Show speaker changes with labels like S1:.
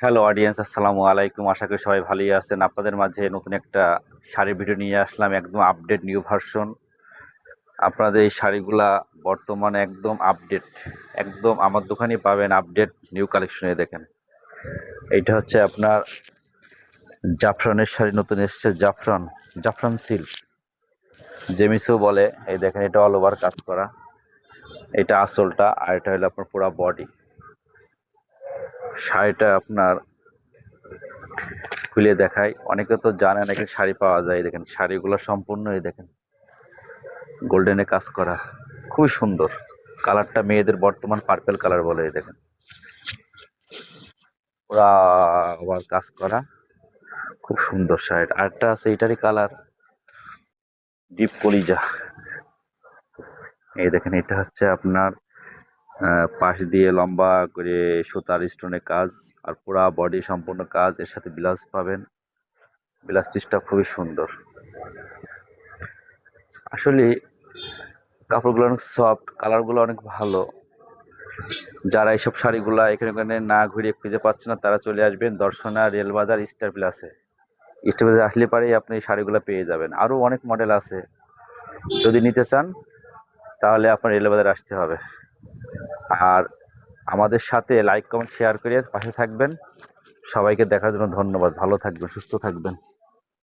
S1: Hello audience, আসসালামু আলাইকুম। আশা করি সবাই ভালোই আছেন। আপনাদের মাঝে নতুন একটা শাড়ির ভিডিও নিয়ে আসলাম, একদম আপডেট নিউ ভার্সন। আপনাদের এই শাড়িগুলা বর্তমানে একদম আপডেট, একদম আমার দোকানে পাবেন আপডেট নিউ কালেকশনে। দেখেন, এইটা হচ্ছে আপনার জাফরানের শাড়ি, নতুন এসছে জাফরান, জাফরান সিল্ক জেমিসও বলে। এই দেখেন, এটা অল ওভার কাজ করা, এটা আসলটা, আর এটা হলো আপনার পুরা বডি। শাড়িটা আপনার খুলে দেখাই, অনেকে তো জানে না এখানে শাড়ি পাওয়া যায়। দেখেন শাড়িগুলো সম্পূর্ণ, এই দেখেন গোল্ডেনে কাজ করা, খুবই সুন্দর। কালারটা মেয়েদের বর্তমান পার্পেল কালার বলে। এই দেখেন পুরা আবার কাজ করা, খুব সুন্দর শাড়ি। আরেকটা আছে এটারই কালার ডিপ কলিজা। এই দেখেন, এটা হচ্ছে আপনার পাশ দিয়ে লম্বা করে সুতার স্টোনের কাজ, আর পুরা বডি সম্পূর্ণ কাজ। এর সাথে ব্লাউজ পাবেন, ব্লাউজ পিসটা খুবই সুন্দর। আসলে কাপড়গুলো অনেক সফট, কালারগুলো অনেক ভালো। যারা এইসব শাড়িগুলা এখানে ওখানে না ঘুরে খুঁজে পাচ্ছে না, তারা চলে আসবেন দর্শনা রেলবাজার স্টার প্লাসে। স্টার প্লাসে আসলে পারেই আপনি এই শাড়িগুলো পেয়ে যাবেন। আরও অনেক মডেল আছে, যদি নিতে চান তাহলে আপনার রেলবাজার আসতে হবে। আর আমাদের সাথে লাইক কমেন্ট শেয়ার করে পাশে থাকবেন। সবাইকে দেখার জন্য ধন্যবাদ। ভালো থাকবেন, সুস্থ থাকবেন।